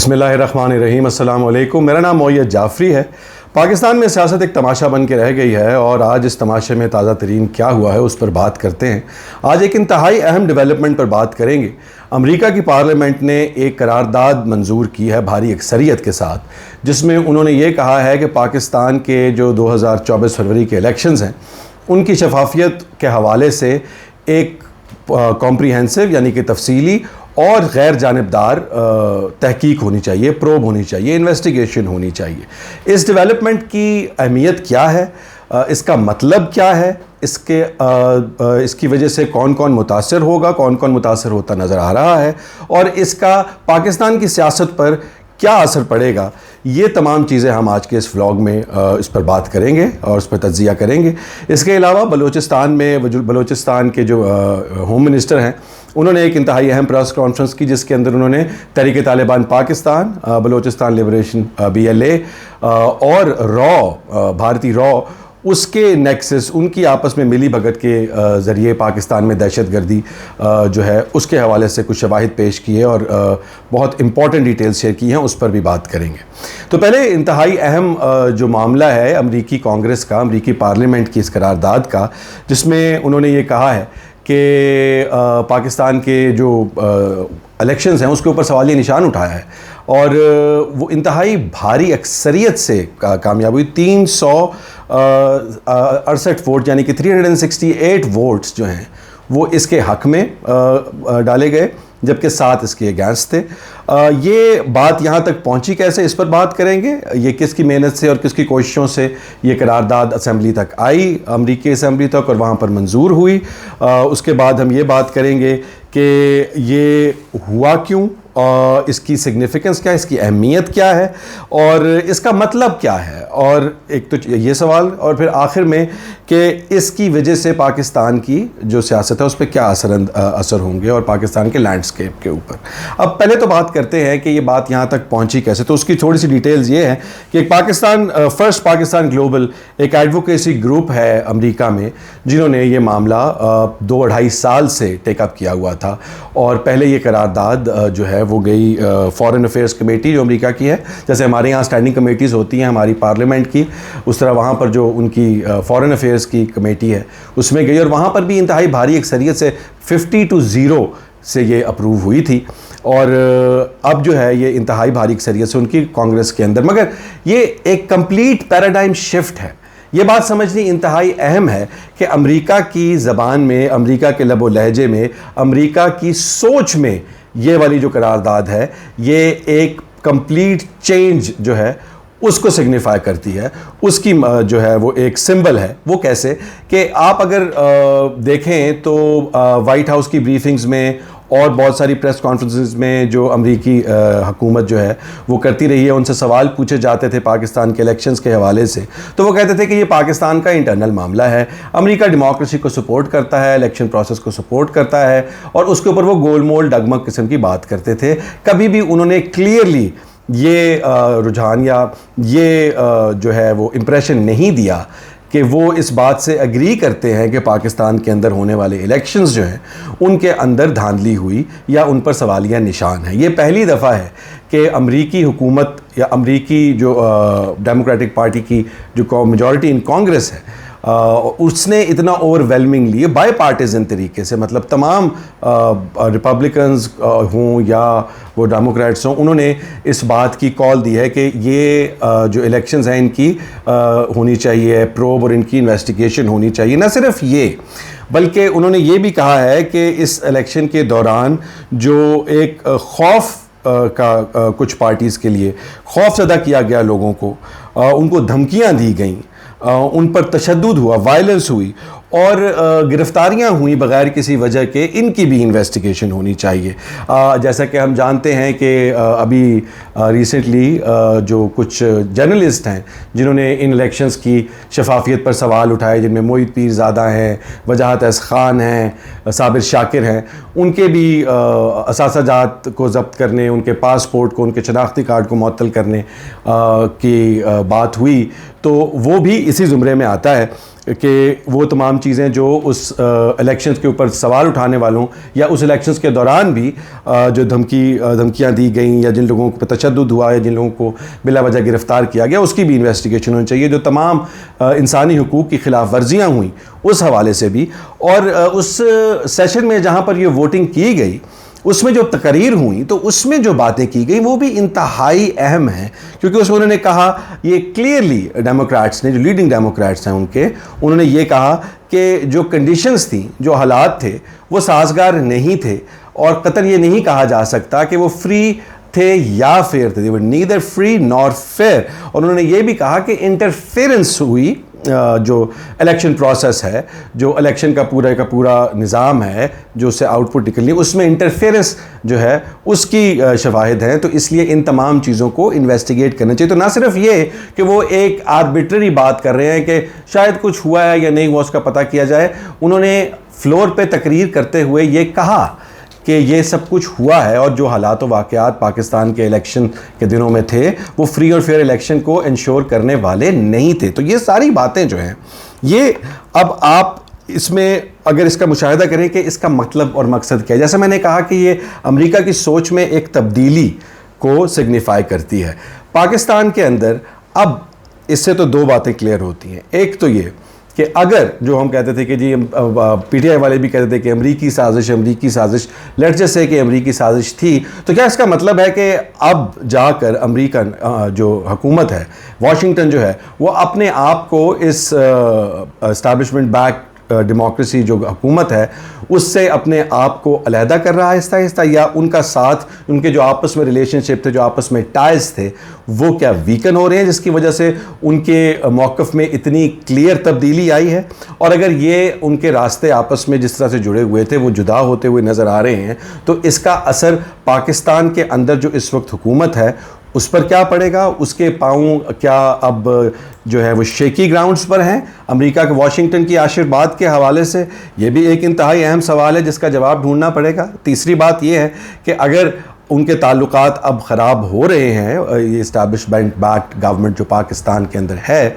बिस्मिल्लाहिर्रहमानिर्रहीम, अस्सलाम वालेकुम। मेरा नाम मोय्यद जाफ़री है। पाकिस्तान में सियासत एक तमाशा बन के रह गई है और आज इस तमाशे में ताज़ा तरीन क्या हुआ है उस पर बात करते हैं। आज एक इंतहाई अहम डेवलपमेंट पर बात करेंगे। अमेरिका की पार्लियामेंट ने एक करारदाद मंजूर की है भारी अक्सरियत के साथ, जिसमें उन्होंने ये कहा है कि पाकिस्तान के जो 2024 फरवरी के इलेक्शंस हैं उनकी शफाफियत के हवाले से एक कॉम्प्रिहेंसिव यानी कि तफसीली और गैर जानिबदार तहकीक होनी चाहिए, प्रोब होनी चाहिए, इन्वेस्टिगेशन होनी चाहिए। इस डेवलपमेंट की अहमियत क्या है, इसका मतलब क्या है, इसकी वजह से कौन कौन मुतासर होगा, कौन कौन मुतासर होता नज़र आ रहा है और इसका पाकिस्तान की सियासत पर क्या असर पड़ेगा, ये तमाम चीज़ें हम आज के इस व्लॉग में इस पर बात करेंगे और इस पर तज्जिया करेंगे। इसके अलावा बलूचिस्तान के जो होम मिनिस्टर हैं उन्होंने एक इंतहाई अहम प्रेस कॉन्फ्रेंस की, जिसके अंदर उन्होंने तहरीक तालिबान पाकिस्तान, बलूचिस्तान लिबरेशन BLA और भारतीय रॉ उसके नेक्सस, उनकी आपस में मिली भगत के ज़रिए पाकिस्तान में दहशतगर्दी जो है उसके हवाले से कुछ शवाहिद पेश किए और बहुत इंपॉर्टेंट डिटेल्स शेयर की हैं, उस पर भी बात करेंगे। तो पहले इंतहाई अहम जो मामला है अमरीकी कांग्रेस का, अमरीकी पार्लियामेंट की इस करारदाद का, जिसमें उन्होंने ये कहा है कि पाकिस्तान के जो इलेक्शंस हैं उसके ऊपर सवालिया निशान उठाया है और वो इंतहाई भारी अक्सरियत से कामयाब हुई। 368 वोट यानी कि 368 वोट्स जो हैं वो इसके हक़ में डाले गए, जबकि 7 इसके अगेंस्ट थे। ये बात यहाँ तक पहुँची कैसे, इस पर बात करेंगे। ये किसकी मेहनत से और किसकी कोशिशों से ये करारदाद असेंबली तक आई, अमरीकी असेंबली तक, और वहाँ पर मंजूर हुई। उसके बाद हम ये बात करेंगे कि ये हुआ क्यों, इसकी सिग्निफिकेंस क्या है, इसकी अहमियत क्या है और इसका मतलब क्या है, और एक तो ये सवाल, और फिर आखिर में कि इसकी वजह से पाकिस्तान की जो सियासत है उस पर क्या असर होंगे और पाकिस्तान के लैंडस्केप के ऊपर। अब पहले तो बात करते हैं कि ये बात यहाँ तक पहुँची कैसे। तो उसकी थोड़ी सी डिटेल्स ये है कि फर्स्ट पाकिस्तान ग्लोबल एक एडवोकेसी ग्रुप है अमेरिका में, जिन्होंने ये मामला 2-2.5 साल से टेकअप किया हुआ था और पहले ये करारदाद जो है वो गई फॉरेन अफेयर्स कमेटी जो अमेरिका की है। जैसे हमारे यहाँ स्टैंडिंग कमेटीज़ होती हैं हमारी पार्लियामेंट की, उस तरह वहाँ पर जो उनकी फॉरेन अफेयर्स की कमेटी है उसमें गई और वहाँ पर भी इंतहाई भारी अक्सरियत से 50-0 से ये अप्रूव हुई थी। और अब जो है ये इंतहाई भारी अक्सरियत से उनकी कांग्रेस के अंदर, मगर ये एक कंप्लीट पैराडाइम शिफ्ट है। ये बात समझनी इंतहाई अहम है कि अमेरिका की ज़बान में, अमेरिका के लबो लहजे में, अमेरिका की सोच में ये वाली जो करारदाद है ये एक कंप्लीट चेंज जो है उसको सिग्निफाई करती है। उसकी जो है वो एक सिंबल है। वो कैसे कि आप अगर देखें तो वाइट हाउस की ब्रीफिंग्स में और बहुत सारी प्रेस कॉन्फ्रेंसेस में जो अमरीकी हुकूमत जो है वो करती रही है, उनसे सवाल पूछे जाते थे पाकिस्तान के इलेक्शंस के हवाले से, तो वो कहते थे कि ये पाकिस्तान का इंटरनल मामला है, अमेरिका डेमोक्रेसी को सपोर्ट करता है, इलेक्शन प्रोसेस को सपोर्ट करता है, और उसके ऊपर वो गोलमोल डगमग किस्म की बात करते थे। कभी भी उन्होंने क्लियरली ये रुझान या ये जो है वो इम्प्रेशन नहीं दिया कि वो इस बात से एग्री करते हैं कि पाकिस्तान के अंदर होने वाले इलेक्शंस जो हैं उनके अंदर धांधली हुई या उन पर सवालिया निशान है। ये पहली दफ़ा है कि अमरीकी हुकूमत या अमरीकी जो डेमोक्रेटिक पार्टी की जो मेजॉरिटी इन कांग्रेस है उसने इतना ओवरवेलमिंगली बाई पार्टीजन तरीके से, मतलब तमाम रिपब्लिकन्स हों या वो डेमोक्रेट्स हों, उन्होंने इस बात की कॉल दी है कि ये जो इलेक्शंस हैं इनकी होनी चाहिए प्रोब और इनकी इन्वेस्टिगेशन होनी चाहिए। न सिर्फ ये, बल्कि उन्होंने ये भी कहा है कि इस इलेक्शन के दौरान जो एक खौफ का कुछ पार्टीज़ के लिए खौफज़दा किया गया, लोगों को उनको धमकियां दी गईं, उन पर तशद्दुद हुआ, वायलेंस हुई और गिरफ्तारियां हुई बग़ैर किसी वजह के, इनकी भी इन्वेस्टिगेशन होनी चाहिए। जैसा कि हम जानते हैं कि अभी रिसेंटली जो कुछ जर्नलिस्ट हैं जिन्होंने इन इलेक्शंस की शफाफियत पर सवाल उठाए, जिनमें मोहित पीरज़ादा हैं, वजाहत ऐस खान हैं, साबिर शाकिर हैं, उनके भी असासाजात को ज़ब्त करने, उनके पासपोर्ट को, उनके शनाख्ती कार्ड को मुअत्तल करने की बात हुई, तो वो भी इसी ज़ुमरे में आता है। कि वो तमाम चीज़ें जो उस इलेक्शंस के ऊपर सवाल उठाने वालों या उस इलेक्शंस के दौरान भी जो धमकियां दी गई या जिन लोगों पर तशद्दुद हुआ या जिन लोगों को बिला वजह गिरफ्तार किया गया, उसकी भी इन्वेस्टिगेशन होनी चाहिए। जो तमाम इंसानी हुकूक की खिलाफ वर्जियाँ हुई उस हवाले से भी, और उस सेशन में जहाँ पर ये वोटिंग की गई उसमें जो तकरीर हुई तो उसमें जो बातें की गई वो भी इंतहाई अहम हैं, क्योंकि उसमें उन्होंने कहा, ये क्लियरली डेमोक्रेट्स ने, जो लीडिंग डेमोक्रेट्स हैं उन्होंने ये कहा कि जो कंडीशंस थी, जो हालात थे, वो साजगार नहीं थे, और कतई ये नहीं कहा जा सकता कि वो फ्री थे या फेयर थे। Neither free nor fair. और उन्होंने ये भी कहा कि इंटरफेरेंस हुई, जो इलेक्शन प्रोसेस है, जो इलेक्शन का पूरा निज़ाम है, जो उससे आउटपुट निकलनी है, उसमें इंटरफेरेंस जो है उसकी शवाहिद हैं। तो इसलिए इन तमाम चीज़ों को इन्वेस्टिगेट करना चाहिए। तो ना सिर्फ ये कि वो एक आर्बिट्ररी बात कर रहे हैं कि शायद कुछ हुआ है या नहीं हुआ उसका पता किया जाए, उन्होंने फ्लोर पे तकरीर करते हुए ये कहा कि ये सब कुछ हुआ है, और जो हालात व वाक़यात पाकिस्तान के इलेक्शन के दिनों में थे वो फ्री और फेयर इलेक्शन को इंश्योर करने वाले नहीं थे। तो ये सारी बातें जो हैं, ये अब आप इसमें अगर इसका मुशाहिदा करें कि इसका मतलब और मकसद क्या है, जैसे मैंने कहा कि ये अमेरिका की सोच में एक तब्दीली को सिग्निफाई करती है। पाकिस्तान के अंदर अब इससे तो दो बातें क्लियर होती हैं। एक तो ये कि अगर जो हम कहते थे कि जी पीटीआई वाले भी कहते थे कि अमरीकी साजिश, लेट्स जस्ट से कि अमरीकी साजिश थी, तो क्या इसका मतलब है कि अब जाकर अमरीकन जो हुकूमत है, वाशिंगटन जो है, वो अपने आप को इस एस्टैब्लिशमेंट बैक डेमोक्रेसी जो हुकूमत है उससे अपने आप को अलहदा कर रहा है आहिस्ता आहिस्ता, या उनका साथ, उनके जो आपस में रिलेशनशिप थे, जो आपस में टाइज थे, वो क्या वीकन हो रहे हैं, जिसकी वजह से उनके मौक़िफ़ में इतनी क्लियर तब्दीली आई है। और अगर ये उनके रास्ते आपस में जिस तरह से जुड़े हुए थे वो जुदा होते हुए नज़र आ रहे हैं, तो इसका असर पाकिस्तान के अंदर जो इस वक्त हुकूमत है उस पर क्या पड़ेगा? उसके पाँव क्या अब जो है वो शेकी ग्राउंड्स पर हैं अमेरिका के वाशिंगटन की आशीर्वाद के हवाले से? ये भी एक इंतहाई अहम सवाल है जिसका जवाब ढूंढना पड़ेगा। तीसरी बात यह है कि अगर उनके ताल्लुकात अब ख़राब हो रहे हैं, ये इस्टेब्लिशमेंट बैक्ड गवर्नमेंट जो पाकिस्तान के अंदर है,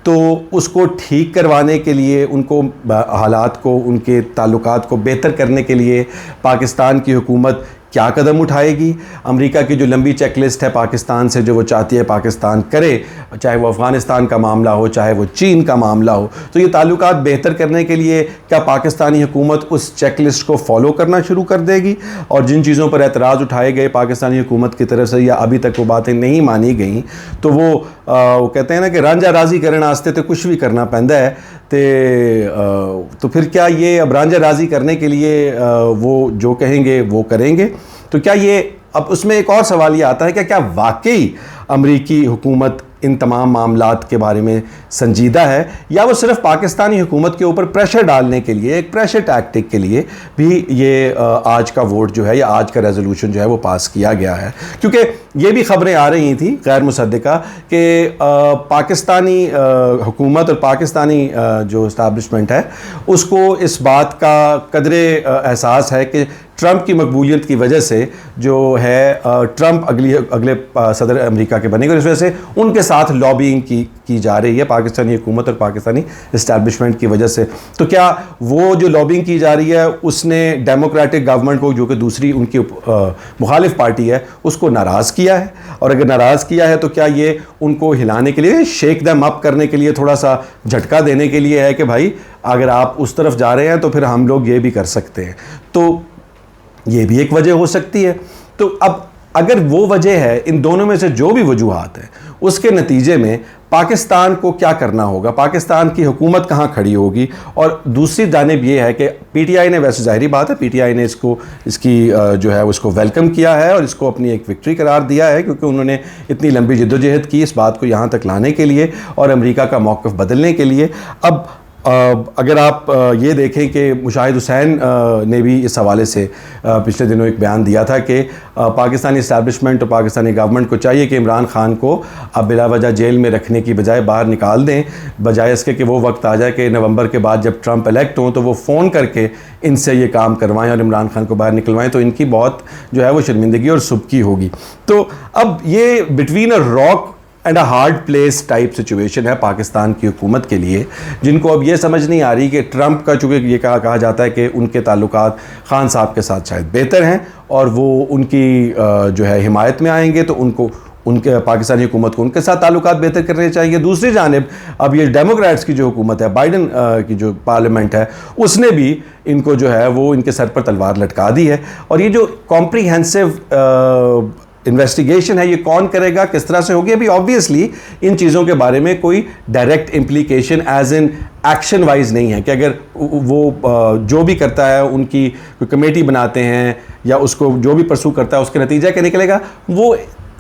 तो उसको ठीक करवाने के लिए, उनको हालात को, उनके ताल्लुकात को बेहतर करने के लिए पाकिस्तान की हुकूमत क्या कदम उठाएगी? अमेरिका की जो लंबी चेकलिस्ट है पाकिस्तान से, जो वो चाहती है पाकिस्तान करे, चाहे वो अफ़गानिस्तान का मामला हो, चाहे वो चीन का मामला हो, तो ये ताल्लुकात बेहतर करने के लिए क्या पाकिस्तानी हुकूमत उस चेकलिस्ट को फॉलो करना शुरू कर देगी? और जिन चीज़ों पर एतराज़ उठाए गए पाकिस्तानी हुकूमत की तरफ से या अभी तक वो बातें नहीं मानी गई, तो वो कहते हैं ना कि रांझा राज़ी करने वास्ते तो कुछ भी करना पैंदा है, तो फिर क्या ये अब रांझा राज़ी करने के लिए वो जो कहेंगे वो करेंगे? तो क्या ये, अब उसमें एक और सवाल ये आता है कि क्या वाकई अमरीकी हुकूमत इन तमाम मामलात के बारे में संजीदा है, या वो सिर्फ पाकिस्तानी हुकूमत के ऊपर प्रेशर डालने के लिए, एक प्रेशर टैक्टिक के लिए भी ये आज का वोट जो है या आज का रेजोल्यूशन जो है वो पास किया गया है? क्योंकि ये भी खबरें आ रही थी गैर मुसद्दिका कि पाकिस्तानी हुकूमत और पाकिस्तानी जो इस्टेब्लिशमेंट है उसको इस बात का कदरे एहसास है कि ट्रंप की मकबूलियत की वजह से जो है ट्रंप अगले सदर अमेरिका के बनेंगे, इस वजह से उनके साथ लॉबिंग की जा रही है पाकिस्तानी हुकूमत और पाकिस्तानी इस्टेब्लिशमेंट की वजह से। तो क्या वो जो लॉबिंग की जा रही है उसने डेमोक्रेटिक गवर्नमेंट को, जो कि दूसरी उनकी मुखालिफ पार्टी है, उसको नाराज़ किया है? और अगर नाराज़ किया है तो क्या ये उनको हिलाने के लिए, शेक दम अप करने के लिए, थोड़ा सा झटका देने के लिए है कि भाई अगर आप उस तरफ जा रहे हैं तो फिर हम लोग ये भी कर सकते हैं? तो ये भी एक वजह हो सकती है। तो अब अगर वो वजह है, इन दोनों में से जो भी वजूहात है, उसके नतीजे में पाकिस्तान को क्या करना होगा, पाकिस्तान की हुकूमत कहाँ खड़ी होगी? और दूसरी जानिब ये है कि पीटीआई ने, वैसे ज़ाहिरी बात है पीटीआई ने इसकी जो है उसको वेलकम किया है और इसको अपनी एक विक्ट्री करार दिया है, क्योंकि उन्होंने इतनी लंबी जद्दोजहद की इस बात को यहाँ तक लाने के लिए और अमेरिका का मौक़िफ़ बदलने के लिए। अब अगर आप ये देखें कि मुशाहिद हुसैन ने भी इस हवाले से पिछले दिनों एक बयान दिया था कि पाकिस्तानी इस्टेब्लिशमेंट और पाकिस्तानी गवर्नमेंट को चाहिए कि इमरान खान को अब बिला वजह जेल में रखने की बजाय बाहर निकाल दें, बजाय इसके कि वो वक्त आ जाए कि नवंबर के बाद जब ट्रंप इलेक्ट हों तो वो फ़ोन करके इनसे ये काम करवाएं और इमरान खान को बाहर निकलवाएं, तो इनकी बहुत जो है वो शर्मिंदगी और सुबकी होगी। तो अब ये between a rock and a hard place type situation है पाकिस्तान की हुकूमत के लिए, जिनको अब ये समझ नहीं आ रही कि ट्रंप का, चूँकि ये कहा जाता है कि उनके ताल्लुकात खान साहब के साथ शायद बेहतर हैं और वो उनकी जो है हिमायत में आएंगे, तो उनको उनके पाकिस्तानी हुकूमत को उनके साथ ताल्लुकात बेहतर करने चाहिए। दूसरी जानिब अब ये डेमोक्रेट्स की जो हुकूमत है, बाइडन की जो पार्लियामेंट है, उसने भी इनको जो है वो इनके सर पर तलवार लटका दी है। और ये जो कॉम्प्रीहेंसिव इन्वेस्टिगेशन है, ये कौन करेगा, किस तरह से होगी, अभी ऑब्वियसली इन चीज़ों के बारे में कोई direct implication as in action wise नहीं है कि अगर वो जो भी करता है उनकी कोई कमेटी बनाते हैं या उसको जो भी परसू करता है उसके नतीजा क्या निकलेगा, वो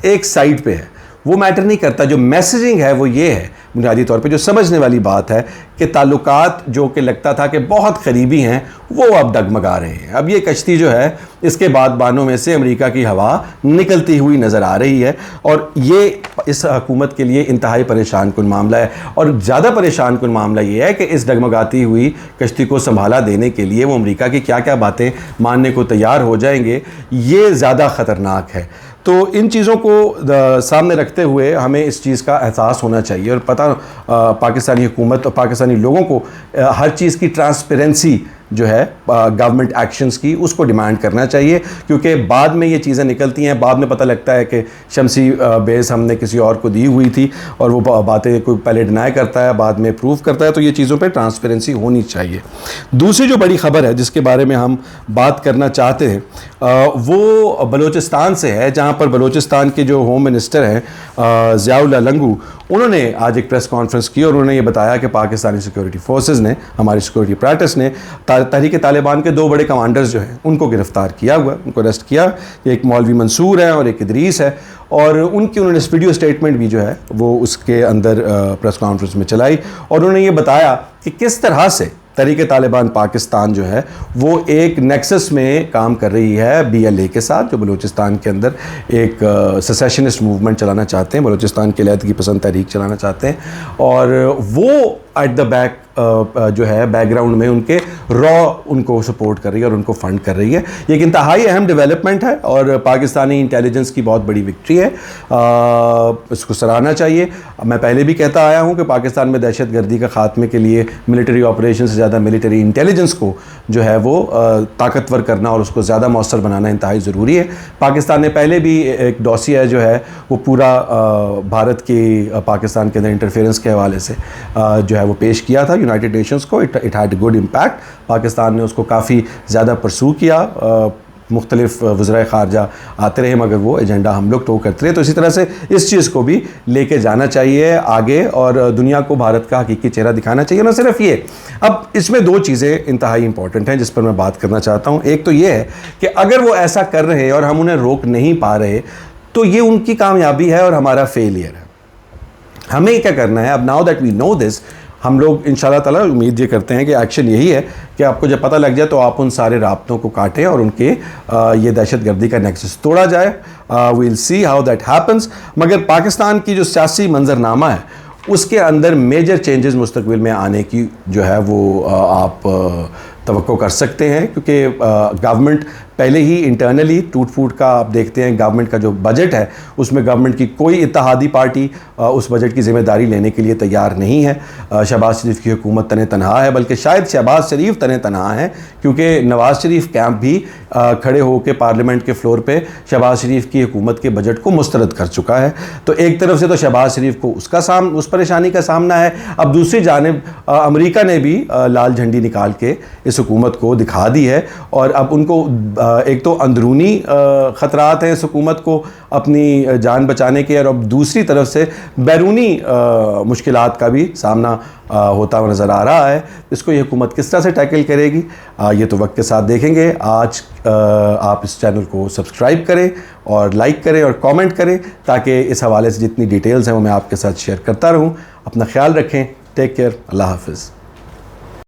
एक साइड पे है, वो मैटर नहीं करता। जो मैसेजिंग है वो ये है बुनियादी तौर पे, जो समझने वाली बात है कि ताल्लुकात जो कि लगता था कि बहुत करीबी हैं वो अब डगमगा रहे हैं। अब ये कश्ती जो है इसके बाद बानों में से अमेरिका की हवा निकलती हुई नज़र आ रही है और ये इस हुकूमत के लिए इंतहाई परेशान कुन मामला है। और ज़्यादा परेशान कुन मामला ये है कि इस डगमगाती हुई कश्ती को संभाला देने के लिए वो अमेरिका की क्या क्या बातें मानने को तैयार हो जाएंगे, ये ज़्यादा ख़तरनाक है। तो इन चीज़ों को सामने रखते हुए हमें इस चीज़ का एहसास होना चाहिए और पता पाकिस्तानी हुकूमत और पाकिस्तानी लोगों को हर चीज़ की ट्रांसपेरेंसी जो है गवर्नमेंट एक्शंस की, उसको डिमांड करना चाहिए, क्योंकि बाद में ये चीज़ें निकलती हैं, बाद में पता लगता है कि शमसी बेस हमने किसी और को दी हुई थी और वो बातें कोई पहले डिनाई करता है बाद में प्रूव करता है। तो ये चीज़ों पे ट्रांसपेरेंसी होनी चाहिए। दूसरी जो बड़ी ख़बर है जिसके बारे में हम बात करना चाहते हैं वो बलूचिस्तान से है, जहाँ पर बलूचिस्तान के जो होम मिनिस्टर हैं ज़ियाउल्लाह लंगू, उन्होंने आज एक प्रेस कॉन्फ्रेंस की और उन्होंने ये बताया कि पाकिस्तानी सिक्योरिटी फोर्सेस ने, हमारी सिक्योरिटी अपैरेटस ने तहरीक तालिबान के 2 बड़े कमांडर्स जो हैं उनको गिरफ्तार किया हुआ, उनको अरेस्ट किया। एक मौलवी मंसूर है और एक इदरीस है, और उनकी उन्होंने वीडियो स्टेटमेंट भी जो है वो उसके अंदर प्रेस कॉन्फ्रेंस में चलाई और उन्होंने ये बताया कि किस तरह से तहरीक तालिबान पाकिस्तान जो है वो एक नेक्सस में काम कर रही है BLA के साथ, जो बलूचिस्तान के अंदर एक सेसेशनिस्ट मूवमेंट चलाना चाहते हैं, बलूचिस्तान के अलहदगी पसंद तहरीक चलाना चाहते हैं, और वो एट द बैक जो है बैकग्राउंड में उनके उनको सपोर्ट कर रही है और उनको फंड कर रही है। ये एक इंतहाई अहम डेवलपमेंट है और पाकिस्तानी इंटेलिजेंस की बहुत बड़ी विक्ट्री है, इसको सराहना चाहिए। मैं पहले भी कहता आया हूँ कि पाकिस्तान में दहशतगर्दी का खात्मे के लिए मिलिट्री ऑपरेशन से ज़्यादा मिलिट्री इंटेलिजेंस को जो है वो ताकतवर करना और उसको ज़्यादा मौसर बनाना इंतहाई ज़रूरी है। पाकिस्तान ने पहले भी एक डॉसिया जो है वो पूरा भारत की पाकिस्तान के अंदर इंटरफेरेंस के हवाले से जो है वो पेश किया था यूनाइटेड नेशंस को। It had good impact. Pakistan ने उसको काफ़ी ज़्यादा परसू किया, मुख्तलिफ वज़राए ख़ारजा आते रहे मगर वो एजेंडा हम लोग टो करते रहे। तो इसी तरह से इस चीज़ को भी लेके जाना चाहिए आगे और दुनिया को भारत का हकीकी चेहरा दिखाना चाहिए। ना सिर्फ ये, अब इसमें 2 चीज़ें इंतहाई इंपॉर्टेंट हैं जिस पर मैं बात करना चाहता हूँ। एक तो ये है कि अगर वो ऐसा कर रहे हैं और हम उन्हें रोक नहीं पा रहे तो ये उनकी कामयाबी है और हमारा फेलियर है। हमें क्या करना है अब, now that we know this, हम लोग इंशाल्लाह ताला उम्मीद ये करते हैं कि एक्शन यही है कि आपको जब पता लग जाए तो आप उन सारे राब्तों को काटें और उनके ये दहशतगर्दी का नेक्सस तोड़ा जाए। We'll see how that happens. मगर पाकिस्तान की जो सियासी मंजरनामा है उसके अंदर मेजर चेंजेस मुस्तकबिल में आने की जो है वो आप तवक्को कर सकते हैं, क्योंकि गवर्नमेंट पहले ही इंटरनली टूट फूट का आप देखते हैं। गवर्नमेंट का जो बजट है उसमें गवर्नमेंट की कोई इत्तेहादी पार्टी उस बजट की ज़िम्मेदारी लेने के लिए तैयार नहीं है। शहबाज शरीफ की हुकूमत तने तनहा है, बल्कि शायद शहबाज शरीफ तने तनहा है, क्योंकि नवाज़ शरीफ कैंप भी खड़े होकर पार्लियामेंट के फ्लोर पे शहबाज शरीफ की हुकूमत के बजट को मुस्तरद कर चुका है। तो एक तरफ से तो शहबाज शरीफ को उस परेशानी का सामना है, अब दूसरी जानिब अमेरिका ने भी लाल झंडी निकाल के इस हुकूमत को दिखा दी है और अब उनको एक तो अंदरूनी ख़तरात हैं इस हुकूमत को अपनी जान बचाने के, और अब दूसरी तरफ से बैरूनी मुश्किलात का भी सामना होता हुआ नज़र आ रहा है। इसको ये हुकूमत किस तरह से टैकल करेगी ये तो वक्त के साथ देखेंगे। आज आप इस चैनल को सब्सक्राइब करें और लाइक करें और कमेंट करें ताकि इस हवाले से जितनी डिटेल्स हैं वो मैं आपके साथ शेयर करता रहूँ। अपना ख्याल रखें। Take care. अल्लाह हाफ़िज़।